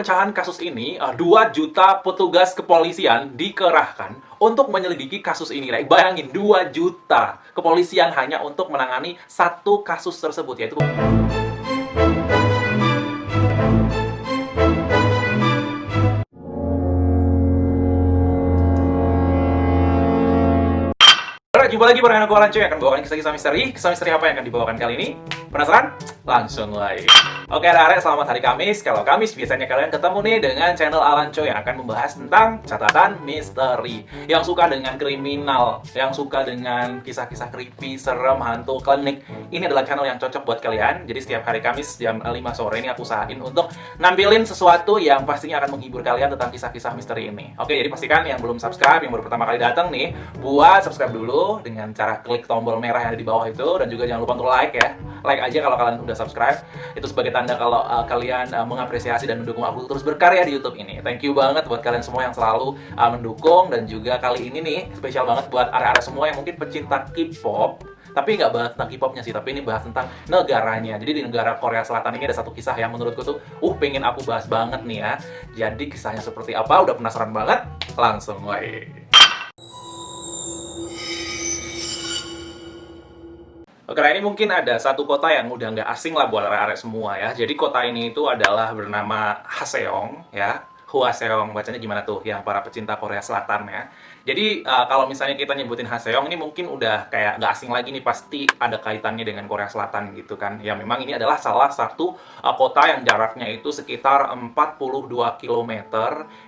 Pecahan kasus ini, 2 juta petugas kepolisian dikerahkan untuk menyelidiki kasus ini. Bayangin, 2 juta kepolisian hanya untuk menangani satu kasus tersebut, yaitu jumpa lagi bareng aku Alan Coy yang akan bawakan kisah-kisah misteri. Kisah misteri apa yang akan dibawakan kali ini? Penasaran? Langsung like. Oke, arek, selamat hari Kamis. Kalau Kamis biasanya kalian ketemu nih dengan channel Alan Coy yang akan membahas tentang catatan misteri. Yang suka dengan kriminal, yang suka dengan kisah-kisah creepy, serem, hantu, klinik, ini adalah channel yang cocok buat kalian. Jadi setiap hari Kamis jam 5 sore ini aku usahain untuk nampilin sesuatu yang pastinya akan menghibur kalian tentang kisah-kisah misteri ini. Oke, jadi pastikan yang belum subscribe, yang baru pertama kali datang nih, buat subscribe dulu dengan cara klik tombol merah yang ada di bawah itu, dan juga jangan lupa untuk like ya. Like aja kalau kalian udah subscribe, itu sebagai tanda kalau kalian mengapresiasi dan mendukung aku terus berkarya di YouTube ini. Thank you banget buat kalian semua yang selalu mendukung, dan juga kali ini nih spesial banget buat area-area semua yang mungkin pecinta K-pop, tapi nggak bahas tentang K-popnya sih, tapi ini bahas tentang negaranya. Jadi di negara Korea Selatan ini ada satu kisah yang menurutku tuh pengen aku bahas banget nih ya. Jadi kisahnya seperti apa? Udah penasaran banget? Langsung wae. Oke, nah ini mungkin ada satu kota yang udah nggak asing lah buat arek-arek semua ya. Jadi kota ini itu adalah bernama Haseong ya. Hwaseong, bacanya gimana tuh yang para pecinta Korea Selatan ya. Jadi kalau misalnya kita nyebutin Haseong ini mungkin udah kayak nggak asing lagi nih, pasti ada kaitannya dengan Korea Selatan gitu kan. Ya memang ini adalah salah satu kota yang jaraknya itu sekitar 42 km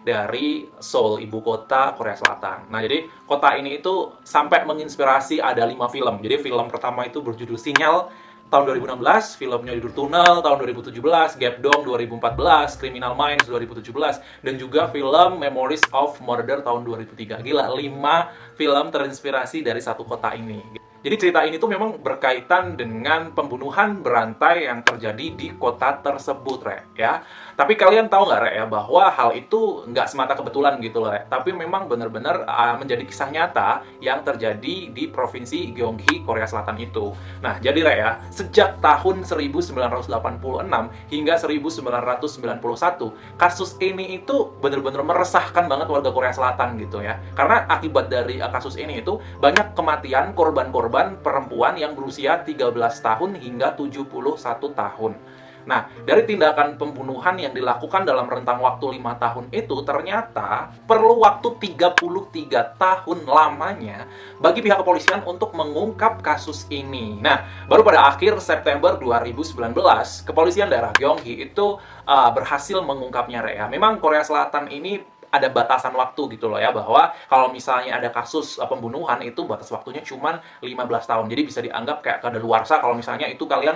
dari Seoul, ibu kota Korea Selatan. Nah jadi kota ini itu sampai menginspirasi ada 5 film. Jadi film pertama itu berjudul Sinyal tahun 2016, filmnya judul Tunnel tahun 2017, Gapdong 2014, Criminal Minds 2017, dan juga film Memories of Murder tahun 2003. Gila, 5 film terinspirasi dari satu kota ini. Jadi cerita ini tuh memang berkaitan dengan pembunuhan berantai yang terjadi di kota tersebut, ya. Tapi kalian tahu nggak, ya, bahwa hal itu nggak semata kebetulan gitu loh, tapi memang benar-benar menjadi kisah nyata yang terjadi di provinsi Gyeonggi, Korea Selatan itu. Nah, jadi ya, sejak tahun 1986 hingga 1991, kasus ini itu benar-benar meresahkan banget warga Korea Selatan gitu ya. Karena akibat dari kasus ini itu banyak kematian korban-korban perempuan yang berusia 13 tahun hingga 71 tahun. Nah, dari tindakan pembunuhan yang dilakukan dalam rentang waktu 5 tahun itu ternyata perlu waktu 33 tahun lamanya bagi pihak kepolisian untuk mengungkap kasus ini. Nah, baru pada akhir September 2019, kepolisian daerah Gyeonggi itu berhasil mengungkapnya, ya. Memang Korea Selatan ini ada batasan waktu gitu loh ya, bahwa kalau misalnya ada kasus pembunuhan itu batas waktunya cuma 15 tahun. Jadi bisa dianggap kayak kadaluarsa kalau misalnya itu kalian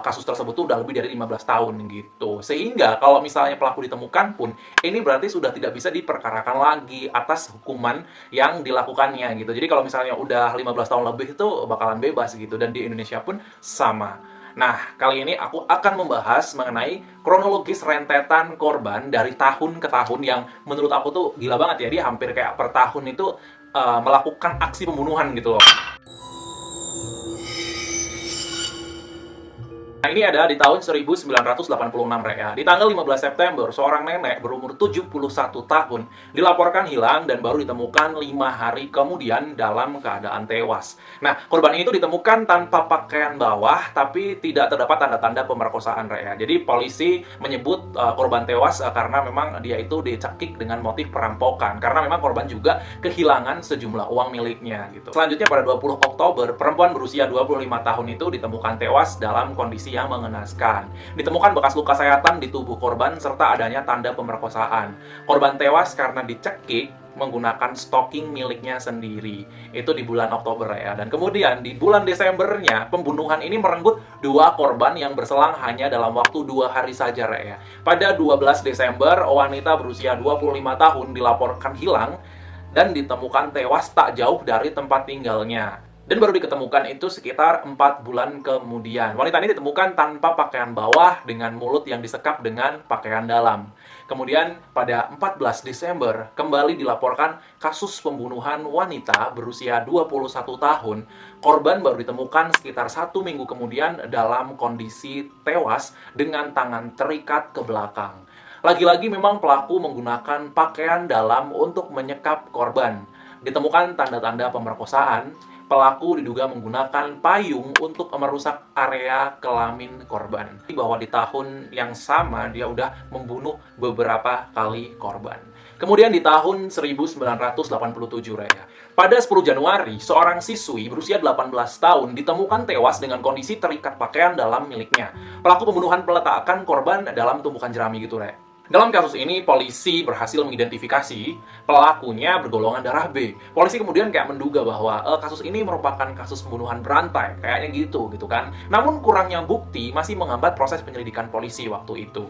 kasus tersebut tuh udah lebih dari 15 tahun gitu. Sehingga kalau misalnya pelaku ditemukan pun, ini berarti sudah tidak bisa diperkarakan lagi atas hukuman yang dilakukannya gitu. Jadi kalau misalnya udah 15 tahun lebih itu bakalan bebas gitu, dan di Indonesia pun sama. Nah, kali ini aku akan membahas mengenai kronologis rentetan korban dari tahun ke tahun yang menurut aku tuh gila banget ya. Dia hampir kayak per tahun itu melakukan aksi pembunuhan gitu loh. Nah, ini ada di tahun 1986, ya. Di tanggal 15 September, seorang nenek berumur 71 tahun dilaporkan hilang dan baru ditemukan 5 hari kemudian dalam keadaan tewas. Nah, korban itu ditemukan tanpa pakaian bawah, tapi tidak terdapat tanda-tanda pemerkosaan, ya. Jadi, polisi menyebut korban tewas karena memang dia itu dicekik dengan motif perampokan. Karena memang korban juga kehilangan sejumlah uang miliknya, gitu. Selanjutnya, pada 20 Oktober, perempuan berusia 25 tahun itu ditemukan tewas dalam kondisi yang mengenaskan. Ditemukan bekas luka sayatan di tubuh korban serta adanya tanda pemerkosaan. Korban tewas karena dicekik menggunakan stocking miliknya sendiri. Itu di bulan Oktober, ya. Dan kemudian di bulan Desembernya, pembunuhan ini merenggut 2 korban yang berselang hanya dalam waktu 2 hari saja, ya. Pada 12 Desember, wanita berusia 25 tahun dilaporkan hilang dan ditemukan tewas tak jauh dari tempat tinggalnya. Dan baru diketemukan itu sekitar 4 bulan kemudian. Wanita ini ditemukan tanpa pakaian bawah dengan mulut yang disekap dengan pakaian dalam. Kemudian pada 14 Desember kembali dilaporkan kasus pembunuhan wanita berusia 21 tahun. Korban baru ditemukan sekitar 1 minggu kemudian dalam kondisi tewas dengan tangan terikat ke belakang. Lagi-lagi memang pelaku menggunakan pakaian dalam untuk menyekap korban. Ditemukan tanda-tanda pemerkosaan, pelaku diduga menggunakan payung untuk merusak area kelamin korban. Bahwa di tahun yang sama dia udah membunuh beberapa kali korban. Kemudian di tahun 1987, Raya. Pada 10 Januari, seorang siswi berusia 18 tahun ditemukan tewas dengan kondisi terikat pakaian dalam miliknya. Pelaku pembunuhan meletakkan korban dalam tumpukan jerami gitu, Raya. Dalam kasus ini, polisi berhasil mengidentifikasi pelakunya bergolongan darah B. Polisi kemudian kayak menduga bahwa kasus ini merupakan kasus pembunuhan berantai, kayaknya gitu kan. Namun kurangnya bukti masih menghambat proses penyelidikan polisi waktu itu.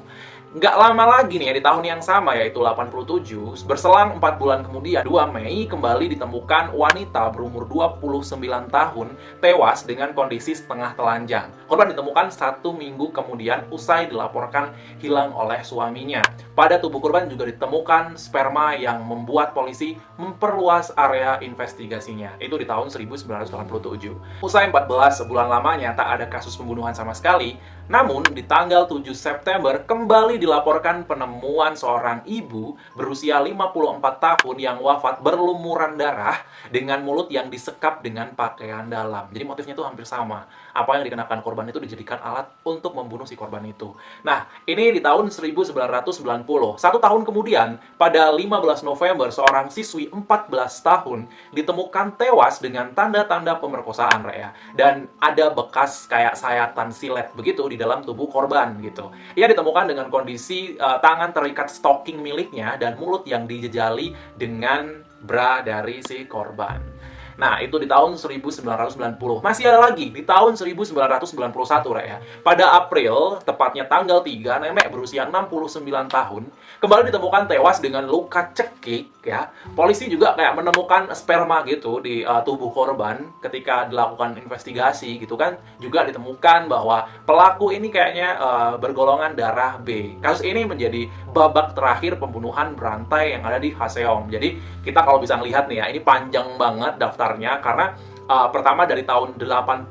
Nggak lama lagi nih ya, di tahun yang sama yaitu 87, berselang 4 bulan kemudian, 2 Mei kembali ditemukan wanita berumur 29 tahun tewas dengan kondisi setengah telanjang. Korban ditemukan 1 minggu kemudian usai dilaporkan hilang oleh suaminya. Pada tubuh korban juga ditemukan sperma yang membuat polisi memperluas area investigasinya. Itu di tahun 1987. Usai 14 bulan lamanya tak ada kasus pembunuhan sama sekali, namun di tanggal 7 September kembali dilaporkan penemuan seorang ibu berusia 54 tahun yang wafat berlumuran darah dengan mulut yang disekap dengan pakaian dalam. Jadi motifnya itu hampir sama. Apa yang dikenakan korban itu dijadikan alat untuk membunuh si korban itu. Nah, ini di tahun 1990. 1 tahun kemudian, pada 15 November, seorang siswi 14 tahun ditemukan tewas dengan tanda-tanda pemerkosaan, Raya. Dan ada bekas kayak sayatan silet begitu di dalam tubuh korban gitu. Ia ditemukan dengan kondisi tangan terikat stocking miliknya dan mulut yang dijejali dengan bra dari si korban. Nah, itu di tahun 1990. Masih ada lagi, di tahun 1991, Rek ya. Pada April, tepatnya tanggal 3, nenek berusia 69 tahun, kembali ditemukan tewas dengan luka cekik, ya. Polisi juga kayak menemukan sperma gitu di tubuh korban ketika dilakukan investigasi, gitu kan. Juga ditemukan bahwa pelaku ini kayaknya bergolongan darah B. Kasus ini menjadi babak terakhir pembunuhan berantai yang ada di Haseong. Jadi, kita kalau bisa melihat nih ya, ini panjang banget daftarnya karena pertama dari tahun 86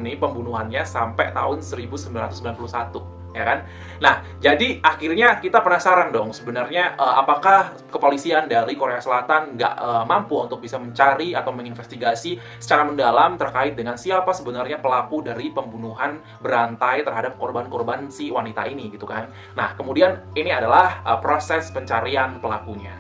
nih pembunuhannya sampai tahun 1991, ya kan? Nah, jadi akhirnya kita penasaran dong sebenarnya apakah kepolisian dari Korea Selatan nggak mampu untuk bisa mencari atau menginvestigasi secara mendalam terkait dengan siapa sebenarnya pelaku dari pembunuhan berantai terhadap korban-korban si wanita ini gitu kan? Nah, kemudian ini adalah proses pencarian pelakunya.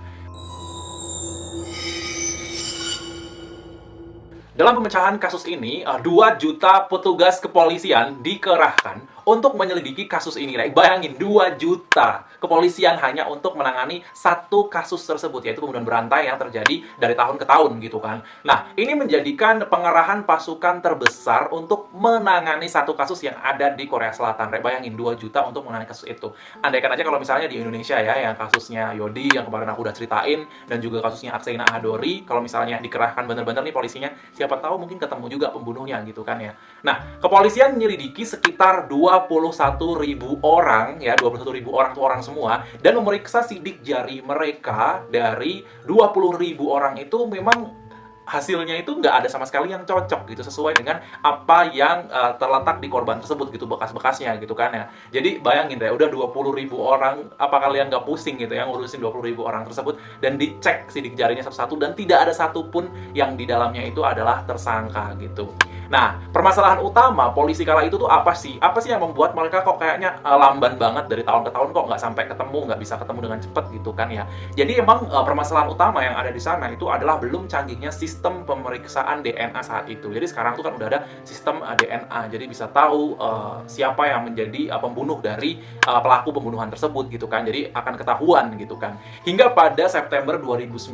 Dalam pemecahan kasus ini, 2 juta petugas kepolisian dikerahkan untuk menyelidiki kasus ini. Bayangin, 2 juta kepolisian hanya untuk menangani satu kasus tersebut, yaitu pembunuhan berantai yang terjadi dari tahun ke tahun gitu kan. Nah, ini menjadikan pengerahan pasukan terbesar untuk menangani satu kasus yang ada di Korea Selatan. Bayangin, 2 juta untuk menangani kasus itu. Andaikan aja kalau misalnya di Indonesia ya, yang kasusnya Yodi yang kemarin aku udah ceritain, dan juga kasusnya Aksaina Ahadori, kalau misalnya dikerahkan bener-bener nih polisinya, siapa tahu mungkin ketemu juga pembunuhnya gitu kan ya. Nah, kepolisian menyelidiki sekitar 21.000 orang ya, 21.000 orang tuh orang semua, dan memeriksa sidik jari mereka. Dari 20.000 orang itu memang hasilnya itu nggak ada sama sekali yang cocok gitu sesuai dengan apa yang terletak di korban tersebut gitu, bekas-bekasnya gitu kan ya. Jadi bayangin deh, udah 20.000 orang, apa kalian nggak pusing gitu ya ngurusin 20.000 orang tersebut dan dicek sidik jarinya satu-satu dan tidak ada satupun yang di dalamnya itu adalah tersangka gitu. Nah, permasalahan utama polisi kala itu tuh apa sih? Apa sih yang membuat mereka kok kayaknya lamban banget dari tahun ke tahun, kok nggak sampai ketemu, nggak bisa ketemu dengan cepat gitu kan ya. Jadi emang permasalahan utama yang ada di sana itu adalah belum canggihnya sistem pemeriksaan DNA saat itu. Jadi sekarang tuh kan udah ada sistem DNA, jadi bisa tahu siapa yang menjadi pembunuh dari pelaku pembunuhan tersebut gitu kan. Jadi akan ketahuan gitu kan. Hingga pada September 2019,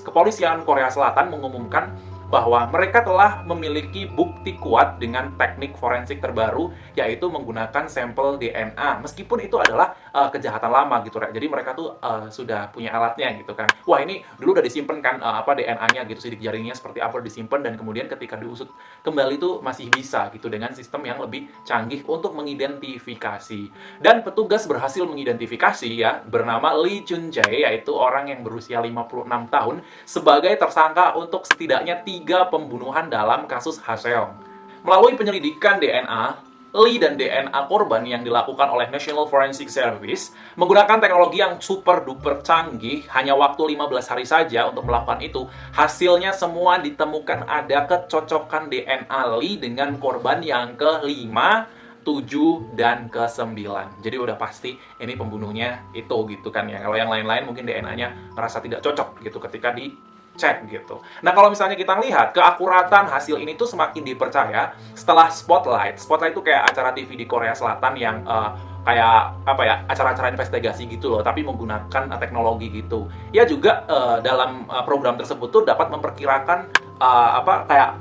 kepolisian Korea Selatan mengumumkan bahwa mereka telah memiliki bukti kuat dengan teknik forensik terbaru, yaitu menggunakan sampel DNA. Meskipun itu adalah kejahatan lama gitu, jadi mereka tuh sudah punya alatnya gitu kan. Wah, ini dulu udah disimpan kan DNA-nya gitu, sidik jarinya seperti apa disimpan, dan kemudian ketika diusut kembali tuh masih bisa gitu dengan sistem yang lebih canggih untuk mengidentifikasi. Dan petugas berhasil mengidentifikasi ya, bernama Lee Chun Jae, yaitu orang yang berusia 56 tahun sebagai tersangka untuk setidaknya 3 pembunuhan dalam kasus Haseong. Melalui penyelidikan DNA, Lee dan DNA korban yang dilakukan oleh National Forensic Service menggunakan teknologi yang super duper canggih, hanya waktu 15 hari saja untuk melakukan itu. Hasilnya semua ditemukan ada kecocokan DNA Lee dengan korban yang ke-5, 7, dan ke-9. Jadi udah pasti ini pembunuhnya itu gitu kan ya. Kalau yang lain-lain mungkin DNA-nya merasa tidak cocok gitu ketika dicek gitu. Nah, kalau misalnya kita lihat keakuratan hasil ini tuh semakin dipercaya setelah Spotlight. Spotlight itu kayak acara TV di Korea Selatan yang kayak apa ya, acara-acara investigasi gitu loh, tapi menggunakan teknologi gitu. Ya juga dalam program tersebut tuh dapat memperkirakan apa kayak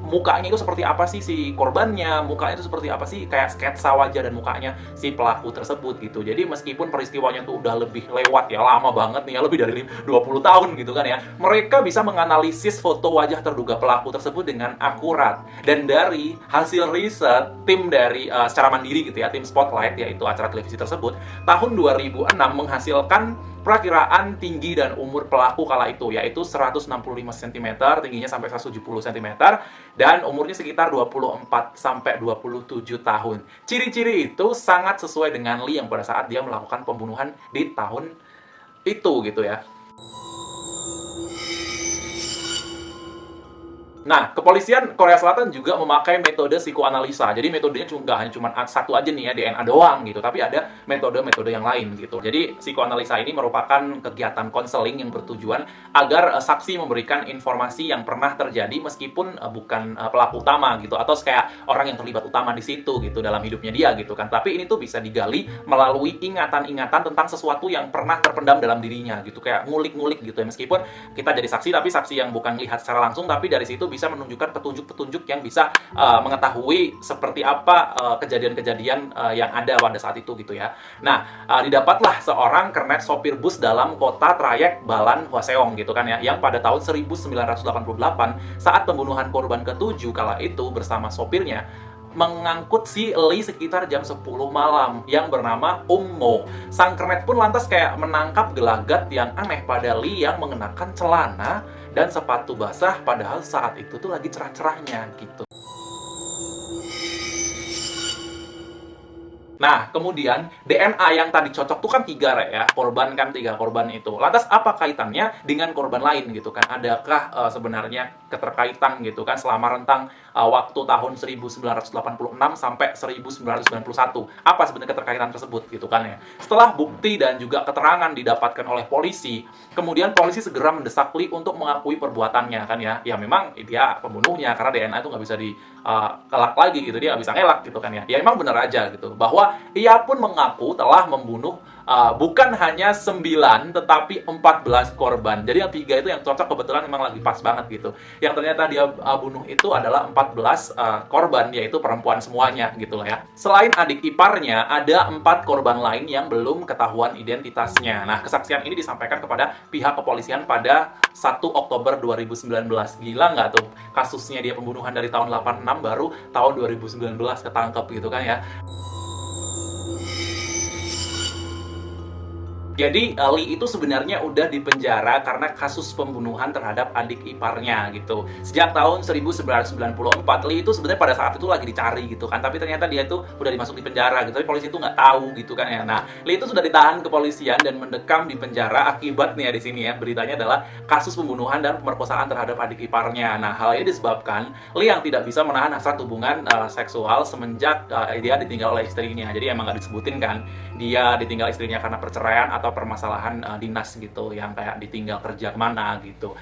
mukanya itu seperti apa sih si korbannya, mukanya itu seperti apa sih, kayak sketsa wajah dan mukanya si pelaku tersebut gitu. Jadi meskipun peristiwanya tuh udah lebih lewat ya, lama banget nih ya, lebih dari 20 tahun gitu kan ya, mereka bisa menganalisis foto wajah terduga pelaku tersebut dengan akurat. Dan dari hasil riset tim dari secara mandiri gitu ya, tim Spotlight yaitu acara televisi tersebut, tahun 2006 menghasilkan perakiraan tinggi dan umur pelaku kala itu, yaitu 165 cm, tingginya sampai 170 cm, dan umurnya sekitar 24 sampai 27 tahun. Ciri-ciri itu sangat sesuai dengan Lee yang pada saat dia melakukan pembunuhan di tahun itu gitu ya. Nah, kepolisian Korea Selatan juga memakai metode psikoanalisa. Jadi metodenya nggak hanya cuma satu aja nih ya, DNA doang gitu, tapi ada metode-metode yang lain gitu. Jadi psikoanalisa ini merupakan kegiatan konseling yang bertujuan agar saksi memberikan informasi yang pernah terjadi meskipun bukan pelaku utama gitu, atau kayak orang yang terlibat utama di situ gitu dalam hidupnya dia gitu kan. Tapi ini tuh bisa digali melalui ingatan-ingatan tentang sesuatu yang pernah terpendam dalam dirinya gitu, kayak ngulik-ngulik gitu ya. Meskipun kita jadi saksi, tapi saksi yang bukan lihat secara langsung, tapi dari situ bisa menunjukkan petunjuk-petunjuk yang bisa mengetahui seperti apa kejadian-kejadian yang ada pada saat itu gitu ya. Nah, didapatlah seorang kernet sopir bus dalam kota trayek Balan Hwaseong gitu kan ya, yang pada tahun 1988 saat pembunuhan korban ke-7 kala itu bersama sopirnya mengangkut si Lee sekitar jam 10 malam yang bernama Mo. Sang kernet pun lantas kayak menangkap gelagat yang aneh pada Lee yang mengenakan celana dan sepatu basah, padahal saat itu tuh lagi cerah-cerahnya gitu. Nah, kemudian DNA yang tadi cocok tuh kan 3 ya, korban kan 3 korban itu. Lantas apa kaitannya dengan korban lain gitu kan? Adakah sebenarnya keterkaitan gitu kan selama rentang waktu tahun 1986 sampai 1991? Apa sebenarnya keterkaitan tersebut gitu kan ya? Setelah bukti dan juga keterangan didapatkan oleh polisi, kemudian polisi segera mendesak Lee untuk mengakui perbuatannya kan ya. Ya memang dia pembunuhnya karena DNA itu nggak bisa dikelak lagi gitu, dia nggak bisa ngelak gitu kan ya. Ya emang bener aja gitu, bahwa ia pun mengaku telah membunuh bukan hanya 9 tetapi 14 korban. Jadi yang 3 itu yang cocok kebetulan memang lagi pas banget gitu. Yang ternyata dia bunuh itu adalah 14 korban, yaitu perempuan semuanya gitu lah ya. Selain adik iparnya, ada 4 korban lain yang belum ketahuan identitasnya. Nah, kesaksian ini disampaikan kepada pihak kepolisian pada 1 Oktober 2019. Gila nggak tuh? Kasusnya dia pembunuhan dari tahun 86 baru tahun 2019 ketangkep gitu kan ya. Jadi Lee itu sebenarnya udah dipenjara karena kasus pembunuhan terhadap adik iparnya gitu. Sejak tahun 1994, Lee itu sebenarnya pada saat itu lagi dicari gitu kan. Tapi ternyata dia itu udah dimasuk di penjara gitu. Tapi polisi itu nggak tahu gitu kan ya. Nah, Lee itu sudah ditahan kepolisian dan mendekam di penjara akibatnya di sini ya. Beritanya adalah kasus pembunuhan dan pemerkosaan terhadap adik iparnya. Nah, hal ini disebabkan Lee yang tidak bisa menahan hasrat hubungan seksual semenjak dia ditinggal oleh istrinya. Jadi emang nggak disebutin kan dia ditinggal istrinya karena perceraian atau permasalahan dinas gitu, yang kayak ditinggal kerja kemana gitu.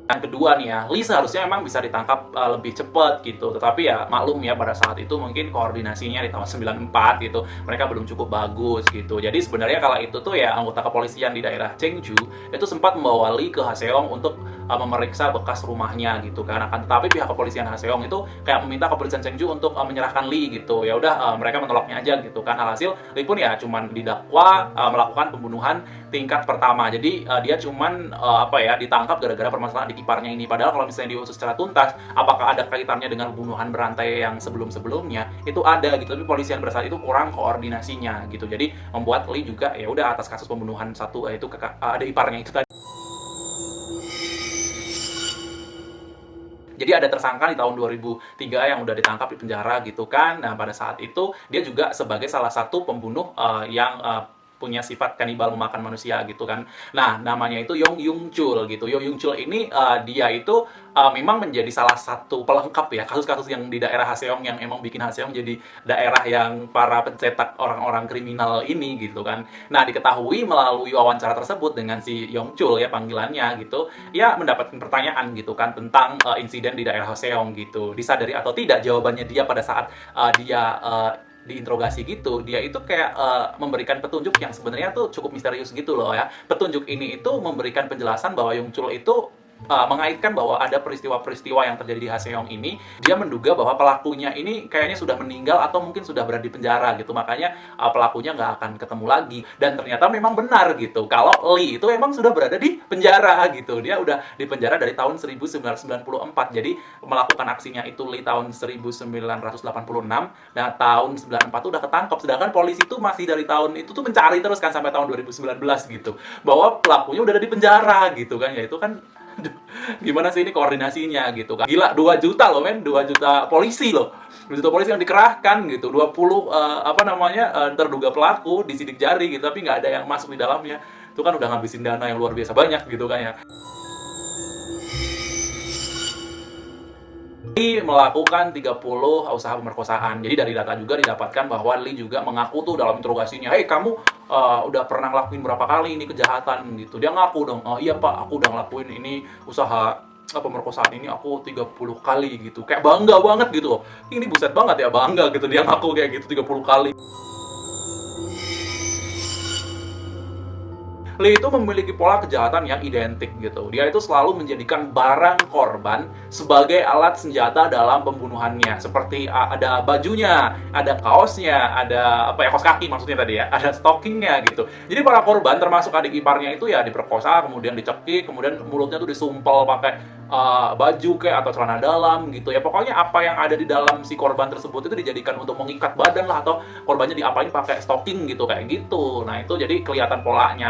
Yang kedua nih ya, Lee seharusnya memang bisa ditangkap lebih cepat gitu. Tetapi ya maklum ya, pada saat itu mungkin koordinasinya di tahun 94 gitu, mereka belum cukup bagus gitu. Jadi sebenarnya kala itu tuh ya anggota kepolisian di daerah Cheongju itu sempat membawa Lee ke Haseong untuk memeriksa bekas rumahnya gitu kan. Akan tetapi pihak kepolisian Haseong itu kayak meminta kepolisian Cheongju untuk menyerahkan Lee gitu. Ya udah mereka menolaknya aja gitu kan. Alhasil Lee pun ya cuman didakwa melakukan pembunuhan tingkat pertama. Jadi dia cuman ditangkap gara-gara permasalahan adik iparnya ini. Padahal kalau misalnya diusut secara tuntas, apakah ada kaitannya dengan pembunuhan berantai yang sebelum-sebelumnya, itu ada gitu. Tapi polisian pada saat itu kurang koordinasinya gitu. Jadi membuat Lee juga ya udah atas kasus pembunuhan satu yaitu adik iparnya itu tadi. Jadi ada tersangka di tahun 2003 yang udah ditangkap di penjara gitu kan. Nah, pada saat itu dia juga sebagai salah satu pembunuh yang punya sifat kanibal memakan manusia gitu kan. Nah, namanya itu Yong Yung Chul gitu. Yong Yung Chul ini dia itu memang menjadi salah satu pelengkap ya kasus-kasus yang di daerah Haseong yang emang bikin Haseong jadi daerah yang para pencetak orang-orang kriminal ini gitu kan. Nah, diketahui melalui wawancara tersebut dengan si Yong Chul ya panggilannya gitu, ya mendapatkan pertanyaan gitu kan tentang insiden di daerah Haseong gitu. Disadari atau tidak jawabannya dia pada saat dia diinterogasi gitu, dia itu kayak memberikan petunjuk yang sebenarnya tuh cukup misterius gitu loh ya. Petunjuk ini itu memberikan penjelasan bahwa Yung Chul itu mengaitkan bahwa ada peristiwa-peristiwa yang terjadi di Haseong ini. Dia menduga bahwa pelakunya ini kayaknya sudah meninggal atau mungkin sudah berada di penjara gitu, makanya pelakunya nggak akan ketemu lagi. Dan ternyata memang benar gitu, kalau Lee itu memang sudah berada di penjara gitu. Dia udah di penjara dari tahun 1994, jadi melakukan aksinya itu Lee tahun 1986, nah tahun 94 tuh udah ketangkep. Sedangkan polisi tuh masih dari tahun itu tuh mencari terus kan sampai tahun 2019 gitu, bahwa pelakunya udah ada di penjara gitu kan. Ya itu kan gimana sih ini koordinasinya gitu kan. Gila, 2 juta loh men, 2 juta polisi loh. 2 juta polisi yang dikerahkan gitu, 20 terduga pelaku disidik jari gitu, tapi nggak ada yang masuk di dalamnya. Itu kan udah ngabisin dana yang luar biasa banyak gitu kan ya. Lee melakukan 30 usaha pemerkosaan. Jadi dari data juga didapatkan bahwa Lee juga mengaku tuh dalam interogasinya, "Hei, kamu udah pernah ngelakuin berapa kali ini kejahatan?" gitu. Dia ngaku dong, "Oh iya Pak, aku udah ngelakuin ini usaha pemerkosaan ini aku 30 kali gitu." Kayak bangga banget gitu. Ini buset banget ya, bangga gitu dia ngaku kayak gitu 30 kali. Lee itu memiliki pola kejahatan yang identik gitu. Dia itu selalu menjadikan barang korban sebagai alat senjata dalam pembunuhannya. Seperti ada bajunya, ada kaosnya, ada kaos kaki maksudnya tadi ya, ada stockingnya gitu. Jadi para korban termasuk adik iparnya itu ya diperkosa, kemudian dicekik, kemudian mulutnya tuh disumpel pakai baju kayak atau celana dalam gitu ya. Pokoknya apa yang ada di dalam si korban tersebut itu dijadikan untuk mengikat badan lah, atau korbannya diapain pakai stocking gitu kayak gitu. Nah, itu jadi kelihatan polanya.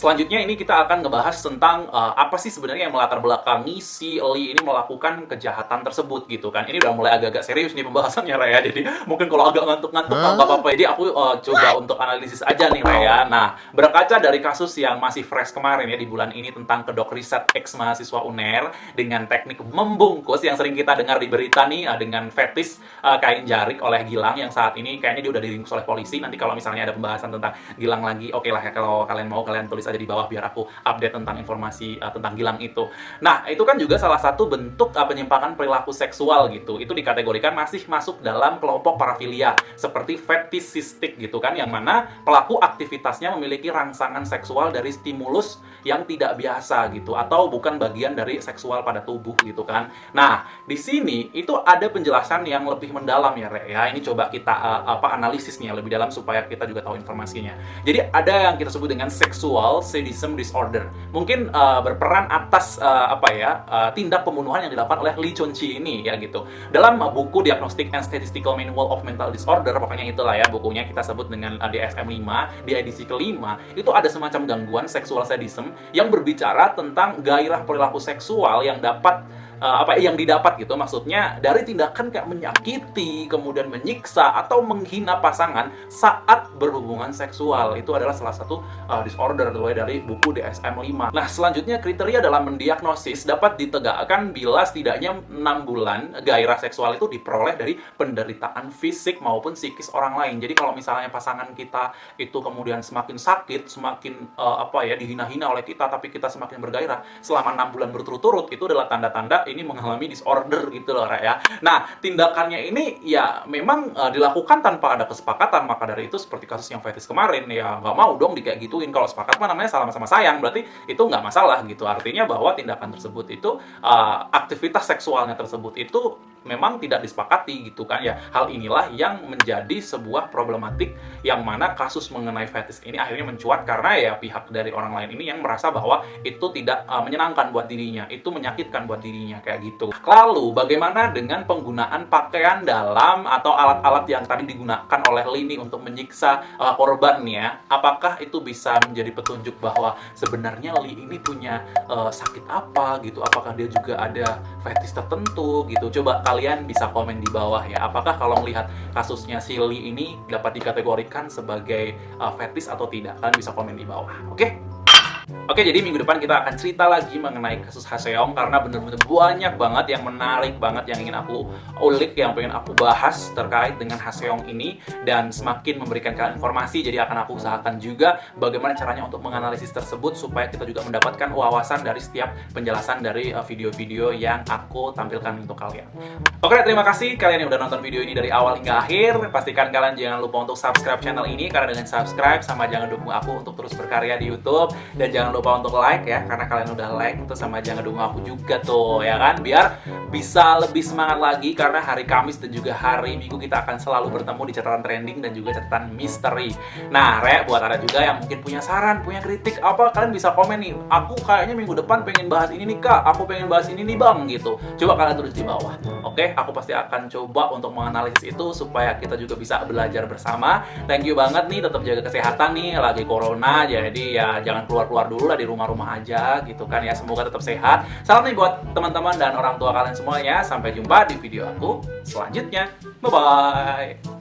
Selanjutnya ini kita akan ngebahas tentang apa sih sebenarnya yang melatar belakangi si Lee ini melakukan kejahatan tersebut gitu kan. Ini udah mulai agak-agak serius nih pembahasannya Raya. Jadi mungkin kalau agak ngantuk-ngantuk nggak apa-apa. Jadi aku coba untuk analisis aja nih Raya. Nah, berkaca dari kasus yang masih fresh kemarin ya di bulan ini tentang kedok riset ex mahasiswa UNER dengan teknik membungkus yang sering kita dengar di berita nih dengan fetis kain jarik oleh Gilang yang saat ini kayaknya dia udah diringkus oleh polisi. Nanti kalau misalnya ada pembahasan tentang Gilang lagi, oke lah ya, kalau kalian mau kalian tulis aja di bawah biar aku update tentang informasi tentang Gilang itu. Nah, itu kan juga salah satu bentuk penyimpangan perilaku seksual gitu. Itu dikategorikan masih masuk dalam kelompok parafilia seperti fetishistik gitu kan, yang mana pelaku aktivitasnya memiliki rangsangan seksual dari stimulus yang tidak biasa gitu, atau bukan bagian dari seksual pada tubuh gitu kan. Nah, di sini itu ada penjelasan yang lebih mendalam ya Rek ya. Ini coba kita analisisnya lebih dalam supaya kita juga tahu informasinya. Jadi ada yang kita sebut dengan sexual sadism disorder. Mungkin berperan atas tindak pembunuhan yang dilakukan oleh Lee Chun-chi ini ya gitu. Dalam buku Diagnostic and Statistical Manual of Mental Disorder, pokoknya itulah ya bukunya, kita sebut dengan DSM-5 di edisi kelima, itu ada semacam gangguan sexual sadism yang berbicara tentang gairah perilaku seksual yang didapat gitu, maksudnya dari tindakan kayak menyakiti, kemudian menyiksa atau menghina pasangan saat berhubungan seksual. Itu adalah salah satu disorder dari buku DSM-5. Nah, selanjutnya kriteria dalam mendiagnosis dapat ditegakkan bila setidaknya 6 bulan gairah seksual itu diperoleh dari penderitaan fisik maupun psikis orang lain. Jadi kalau misalnya pasangan kita itu kemudian semakin sakit, semakin dihina-hina oleh kita, tapi kita semakin bergairah selama 6 bulan berturut-turut, itu adalah tanda-tanda ini mengalami disorder gitu loh Rek ya. Nah, tindakannya ini ya memang dilakukan tanpa ada kesepakatan. Maka dari itu seperti kasus yang fetis kemarin, ya nggak mau dong kayak gituin. Kalau sepakat mah namanya sama-sama sayang, berarti itu nggak masalah gitu. Artinya bahwa tindakan tersebut itu aktivitas seksualnya tersebut itu memang tidak disepakati gitu kan ya. Hal inilah yang menjadi sebuah problematik yang mana kasus mengenai fetish ini akhirnya mencuat karena ya pihak dari orang lain ini yang merasa bahwa itu tidak menyenangkan buat dirinya, itu menyakitkan buat dirinya kayak gitu. Lalu bagaimana dengan penggunaan pakaian dalam atau alat-alat yang tadi digunakan oleh Lini untuk menyiksa korbannya? Apakah itu bisa menjadi petunjuk bahwa sebenarnya Li ini punya sakit apa gitu? Apakah dia juga ada fetish tertentu gitu? Coba kalian bisa komen di bawah ya. Apakah kalau melihat kasusnya si Li ini dapat dikategorikan sebagai fetish atau tidak? Kalian bisa komen di bawah. Oke? Oke, jadi minggu depan kita akan cerita lagi mengenai kasus Haseong karena bener-bener banyak banget yang menarik banget yang ingin aku ulik, yang pengen aku bahas terkait dengan Haseong ini, dan semakin memberikan kalian informasi, jadi akan aku usahakan juga bagaimana caranya untuk menganalisis tersebut supaya kita juga mendapatkan wawasan dari setiap penjelasan dari video-video yang aku tampilkan untuk kalian. Oke, terima kasih kalian yang udah nonton video ini dari awal hingga akhir. Pastikan kalian jangan lupa untuk subscribe channel ini karena dengan subscribe sama jangan dukung aku untuk terus berkarya di YouTube, dan jangan lupa untuk like ya, karena kalian udah like itu sama jangan dukung aku juga tuh ya kan, biar bisa lebih semangat lagi karena hari Kamis dan juga hari Minggu kita akan selalu bertemu di catatan trending dan juga catatan misteri. Nah, buat ada juga yang mungkin punya saran, punya kritik apa, kalian bisa komen nih. Aku kayaknya minggu depan pengen bahas ini nih Kak, aku pengen bahas ini nih Bang gitu. Coba kalian tulis di bawah. Oke, aku pasti akan coba untuk menganalisis itu supaya kita juga bisa belajar bersama. Thank you banget nih, tetap jaga kesehatan nih, lagi corona, jadi ya jangan keluar-keluar dulu lah, di rumah-rumah aja gitu kan ya. Semoga tetap sehat. Salam nih buat teman-teman dan orang tua kalian semuanya. Sampai jumpa di video aku selanjutnya. Bye-bye.